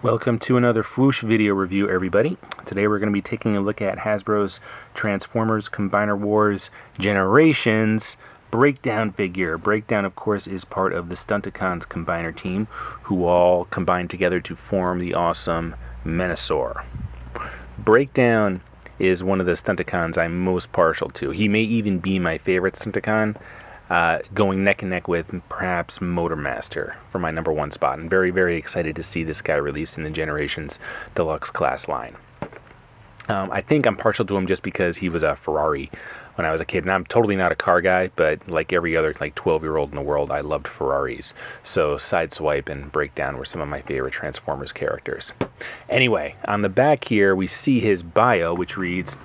Welcome to another Fwoosh video review, everybody. Today we're going to be taking a look at Hasbro's Transformers Combiner Wars Generations Breakdown figure. Breakdown, of course, is part of the Stunticons Combiner team, who all combined together to form the awesome Menasor. Breakdown is one of the Stunticons I'm most partial to. He may even be my favorite Stunticon, going neck and neck with perhaps Motormaster for my number one spot. I'm very, very excited to see this guy released in the Generations Deluxe class line. I think I'm partial to him just because he was a Ferrari when I was a kid. And I'm totally not a car guy, but like every other 12-year-old in the world, I loved Ferraris. So Sideswipe and Breakdown were some of my favorite Transformers characters. Anyway, on the back here, we see his bio, which reads,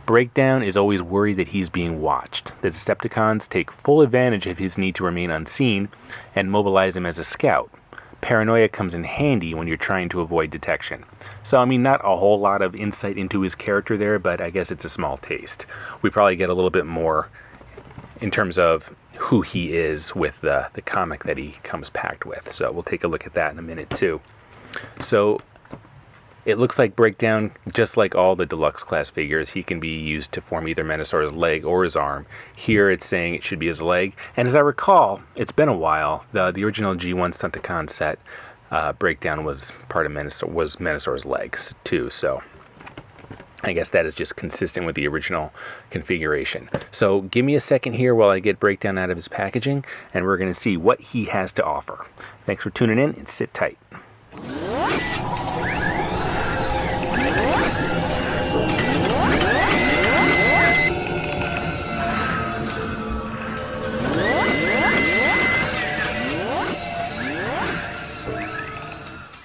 Breakdown is always worried that he's being watched. The Decepticons take full advantage of his need to remain unseen and mobilize him as a scout. Paranoia comes in handy when you're trying to avoid detection. So, I mean, not a whole lot of insight into his character there, but I guess it's a small taste. We probably get a little bit more in terms of who he is with the comic that he comes packed with. So we'll take a look at that in a minute, too. So it looks like Breakdown, just like all the deluxe class figures, he can be used to form either Menasor's leg or his arm. Here it's saying it should be his leg. And as I recall, it's been a while, the original G1 Stunticon set, Breakdown was part of Menasor's legs too. So I guess that is just consistent with the original configuration. So give me a second here while I get Breakdown out of his packaging, and we're going to see what he has to offer. Thanks for tuning in, and sit tight.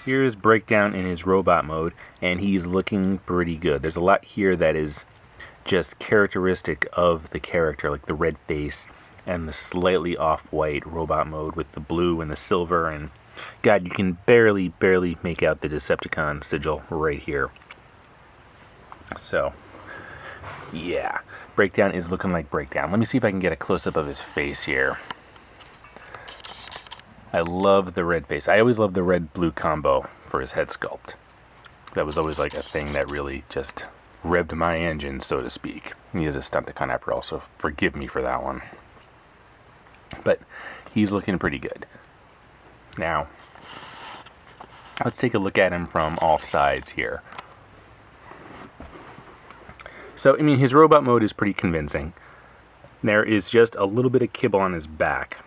Here's Breakdown in his robot mode, and he's looking pretty good. There's a lot here that is just characteristic of the character, like the red face and the slightly off-white robot mode with the blue and the silver, and God, you can barely make out the Decepticon sigil right here. So, yeah, Breakdown is looking like Breakdown. Let me see if I can get a close-up of his face here. I love the red face. I always loved the red-blue combo for his head sculpt. That was always like a thing that really just revved my engine, so to speak. He is a Stunticon after all, so forgive me for that one. But he's looking pretty good. Now, let's take a look at him from all sides here. So, I mean, his robot mode is pretty convincing. There is just a little bit of kibble on his back,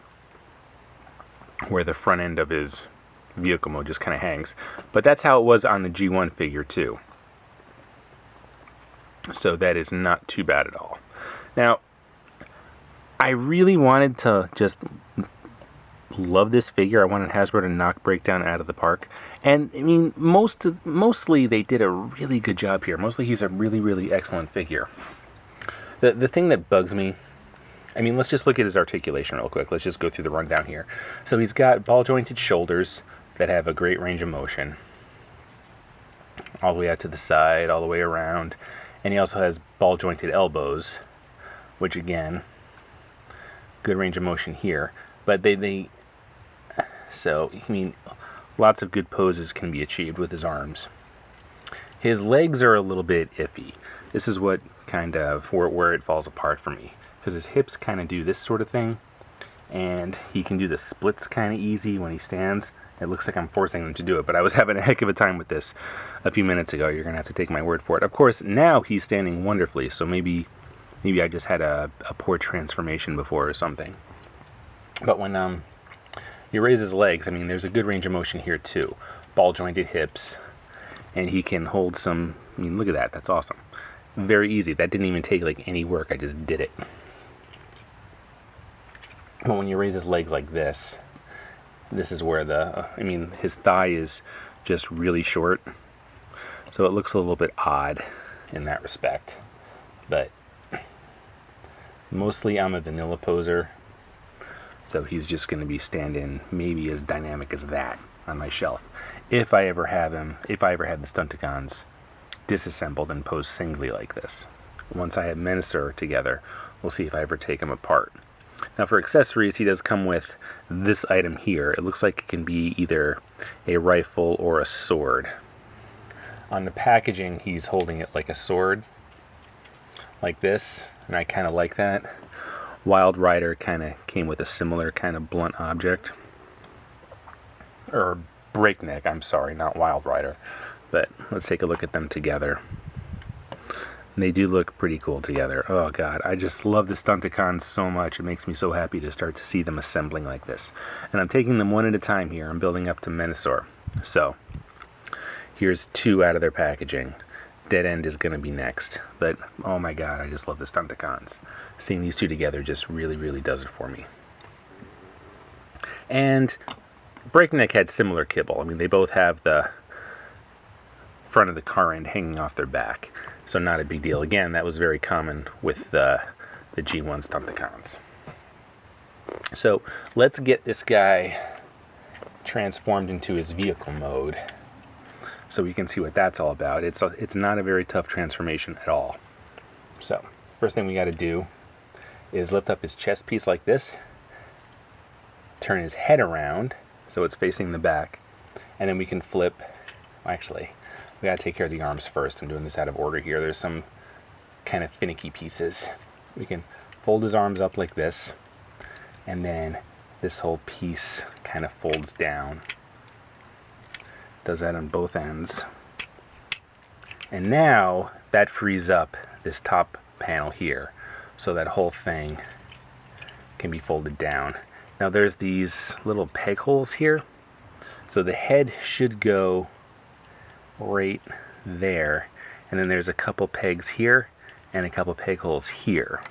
where the front end of his vehicle mode just kind of hangs. But that's how it was on the G1 figure too. So that is not too bad at all. Now, I really wanted to just love this figure. I wanted Hasbro to knock Breakdown out of the park. And, I mean, mostly they did a really good job here. Mostly he's a really excellent figure. The thing that bugs me, I mean, let's just look at his articulation real quick. Let's just go through the rundown here. So he's got ball-jointed shoulders that have a great range of motion, all the way out to the side, all the way around. And he also has ball-jointed elbows, which, again, good range of motion here. But so, I mean, lots of good poses can be achieved with his arms. His legs are a little bit iffy. This is what kind of where it falls apart for me, because his hips kind of do this sort of thing, and he can do the splits kind of easy when he stands. It looks like I'm forcing him to do it, but I was having a heck of a time with this a few minutes ago. You're going to have to take my word for it. Of course, now he's standing wonderfully, so maybe I just had a poor transformation before or something. But when he raises his legs, I mean, there's a good range of motion here too. Ball-jointed hips, and he can hold some, I mean, look at that. That's awesome. Very easy. That didn't even take like any work. I just did it. But when you raise his legs like this is where I mean, his thigh is just really short, so it looks a little bit odd in that respect. But mostly I'm a vanilla poser, so he's just going to be standing maybe as dynamic as that on my shelf. If I ever have the Stunticons disassembled and posed singly like this. Once I have Menasor together, we'll see if I ever take them apart. Now for accessories, he does come with this item here. It looks like it can be either a rifle or a sword. On the packaging, he's holding it like a sword, like this, and I kind of like that. Wild Rider kind of came with a similar kind of blunt object. Or Breakneck, I'm sorry, not Wild Rider. But let's take a look at them together. They do look pretty cool together. Oh god, I just love the Stunticons so much. It makes me so happy to start to see them assembling like this. And I'm taking them one at a time here. I'm building up to Menasor. So, here's 2 out of their packaging. Dead End is going to be next. But, oh my god, I just love the Stunticons. Seeing these 2 together just really, really does it for me. And Breakneck had similar kibble. I mean, they both have the front of the car end hanging off their back. So not a big deal. Again, that was very common with the G1 Stunticons. So let's get this guy transformed into his vehicle mode so we can see what that's all about. It's not a very tough transformation at all. So first thing we got to do is lift up his chest piece like this, turn his head around so it's facing the back, and then we can flip. Actually, we gotta take care of the arms first. I'm doing this out of order here. There's some kind of finicky pieces. We can fold his arms up like this, and then this whole piece kind of folds down. Does that on both ends. And now that frees up this top panel here, so that whole thing can be folded down. Now there's these little peg holes here, so the head should go right there, and then there's a couple pegs here and a couple peg holes here,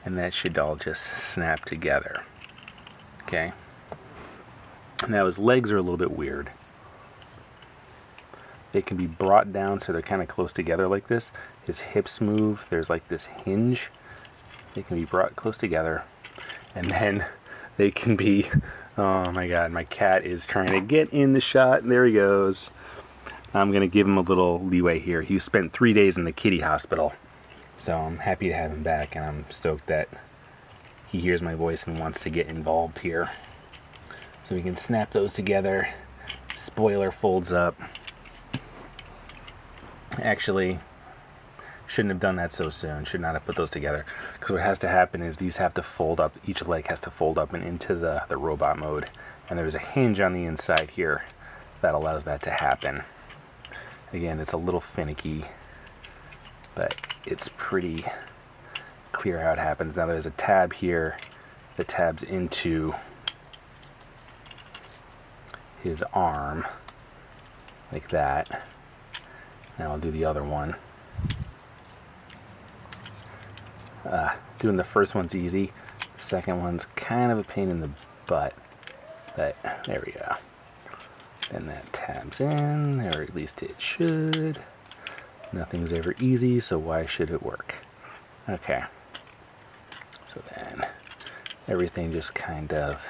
and that should all just snap together. Okay, now his legs are a little bit weird. They can be brought down so they're kind of close together like this. His hips move, there's like this hinge. They can be brought close together, and then they can be, oh my god, my cat is trying to get in the shot. There he goes. I'm going to give him a little leeway here. He spent 3 days in the kitty hospital, so I'm happy to have him back, and I'm stoked that he hears my voice and wants to get involved here. So we can snap those together. Spoiler folds up. Actually, shouldn't have done that so soon. Should not have put those together, because what has to happen is these have to fold up. Each leg has to fold up and into the robot mode, and there's a hinge on the inside here that allows that to happen. Again, it's a little finicky, but it's pretty clear how it happens. Now there's a tab here that tabs into his arm like that. Now I'll do the other one. Doing the first one's easy. The second one's kind of a pain in the butt, but there we go. Then that tabs in, or at least it should. Nothing's ever easy, so why should it work? Okay. So then everything just kind of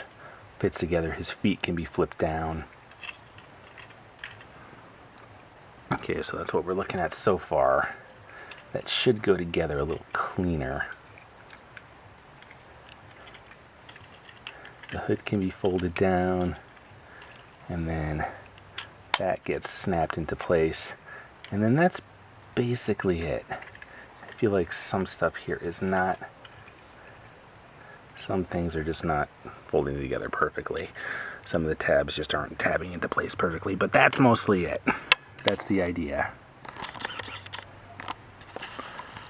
fits together. His feet can be flipped down. Okay, so that's what we're looking at so far. That should go together a little cleaner. The hood can be folded down, and then that gets snapped into place, and then that's basically it. I feel like some stuff here is not, some things are just not folding together perfectly. Some of the tabs just aren't tabbing into place perfectly, but that's mostly it. That's the idea.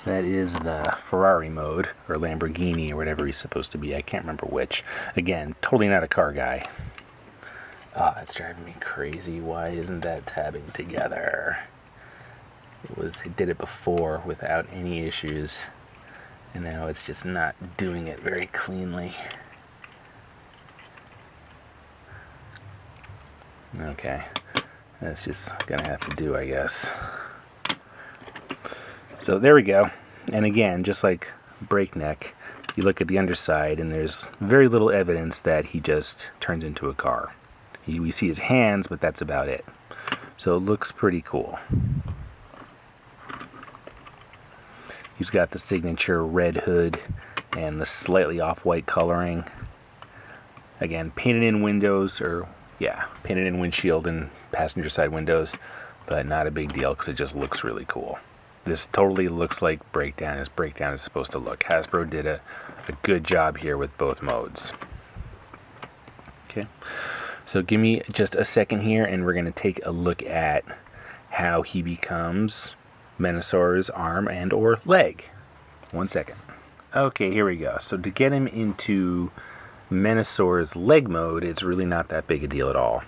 That is the Ferrari mode, or Lamborghini, or whatever he's supposed to be. I can't remember which. Again, totally not a car guy. Oh, that's driving me crazy. Why isn't that tabbing together? It did it before without any issues, and now it's just not doing it very cleanly. Okay, that's just gonna have to do, I guess. So there we go. And again, just like Breakneck, you look at the underside and there's very little evidence that he just turns into a car. We see his hands, but that's about it. So it looks pretty cool. He's got the signature red hood and the slightly off-white coloring. Again, painted in windows, or yeah, painted in windshield and passenger side windows, but not a big deal because it just looks really cool. This totally looks like Breakdown as Breakdown is supposed to look. Hasbro did a good job here with both modes. Okay, so give me just a second here and we're going to take a look at how he becomes Menassor's arm and or leg. 1 second. Okay, here we go. So to get him into Menassor's leg mode, it's really not that big a deal at all.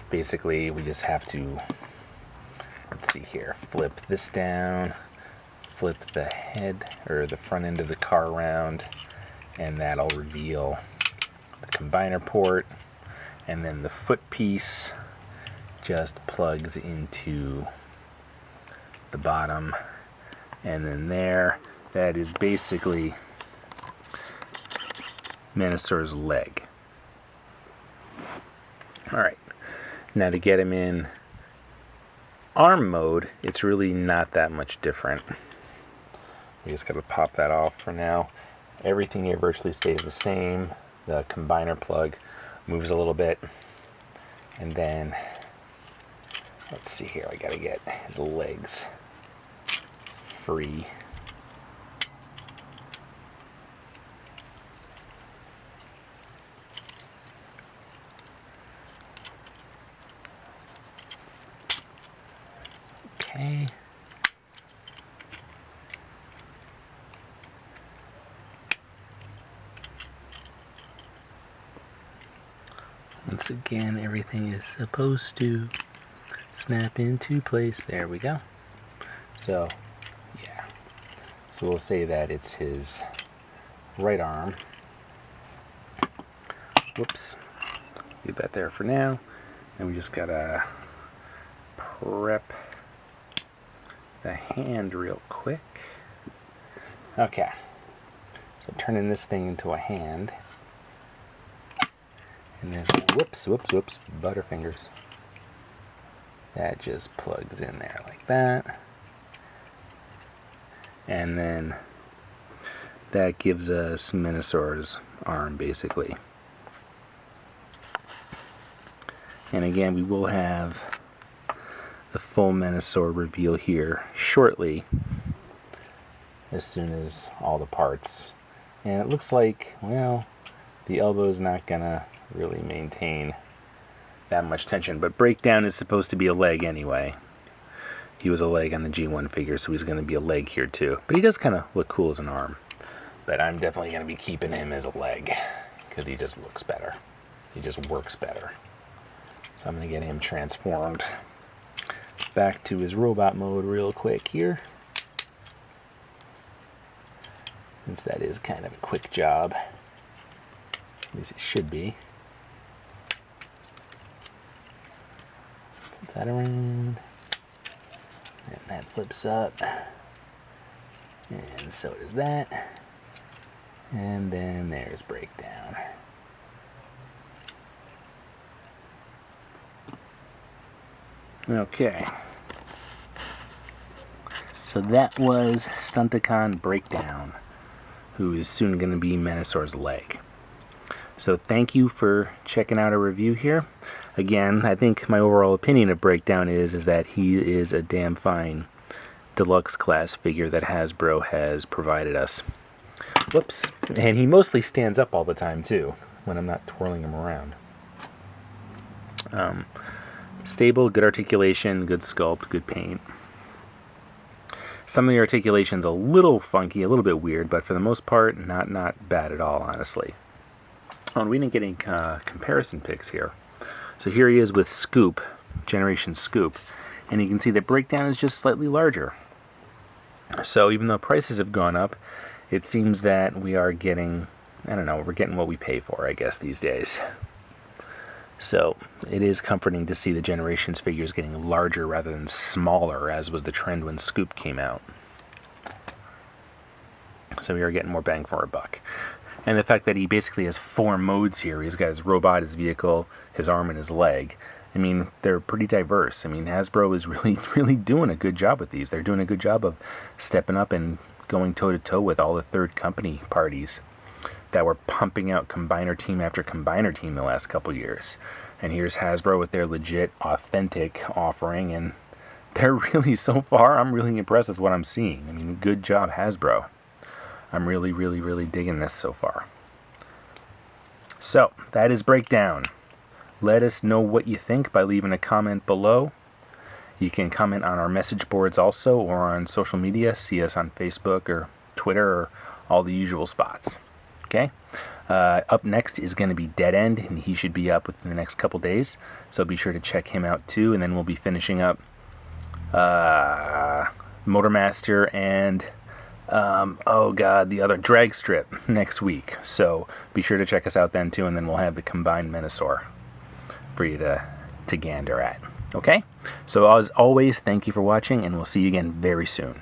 Basically, we just have to, let's see here, flip this down, flip the head or the front end of the car around, and that'll reveal the combiner port, and then the foot piece just plugs into the bottom, and then there, that is basically Menassor's leg. Alright, now to get him in arm mode, it's really not that much different. We just gotta pop that off for now. Everything here virtually stays the same. The combiner plug moves a little bit, and then let's see here, I gotta get his legs free. Okay. Once again, everything is supposed to snap into place. There we go. So, yeah. So we'll say that it's his right arm. Whoops. Leave that there for now. And we just gotta prep the hand real quick. Okay. So turning this thing into a hand. And then, whoops, Butterfingers. That just plugs in there like that. And then that gives us Menassor's arm, basically. And again, we will have the full Menassor reveal here shortly, as soon as all the parts. And it looks like, well, the elbow is not gonna really maintain that much tension, but Breakdown is supposed to be a leg anyway. He was a leg on the G1 figure, so he's going to be a leg here too. But he does kind of look cool as an arm. But I'm definitely going to be keeping him as a leg, because he just looks better. He just works better. So I'm going to get him transformed back to his robot mode real quick here, since that is kind of a quick job. At least it should be. Flip that around. And that flips up. And so does that. And then there's Breakdown. Okay. So that was Stunticon Breakdown, who is soon going to be Menassor's leg. So thank you for checking out a review here. Again, I think my overall opinion of Breakdown is that he is a damn fine deluxe class figure that Hasbro has provided us. Whoops. And he mostly stands up all the time too, when I'm not twirling him around. Stable, good articulation, good sculpt, good paint. Some of the articulation's a little funky, a little bit weird, but for the most part, not bad at all, honestly. Oh, and we didn't get any comparison pics here. So here he is with Scoop, Generation Scoop, and you can see that Breakdown is just slightly larger. So even though prices have gone up, it seems that we are getting, I don't know, we're getting what we pay for, I guess, these days. So it is comforting to see the Generations figures getting larger rather than smaller, as was the trend when Scoop came out. So we are getting more bang for our buck. And the fact that he basically has 4 modes here. He's got his robot, his vehicle, his arm, and his leg. I mean, they're pretty diverse. I mean, Hasbro is really doing a good job with these. They're doing a good job of stepping up and going toe-to-toe with all the third company parties. that were pumping out combiner team after combiner team the last couple years. And here's Hasbro with their legit, authentic offering, and they're really, so far, I'm really impressed with what I'm seeing. I mean, good job, Hasbro. I'm really, really, really digging this so far. So, that is Breakdown. Let us know what you think by leaving a comment below. You can comment on our message boards also, or on social media. See us on Facebook or Twitter or all the usual spots. Okay? Up next is going to be Dead End, and he should be up within the next couple days. So be sure to check him out too, and then we'll be finishing up Motormaster and the other Drag Strip next week. So be sure to check us out then too, and then we'll have the combined Menasor for you to gander at. Okay? So as always, thank you for watching, and we'll see you again very soon.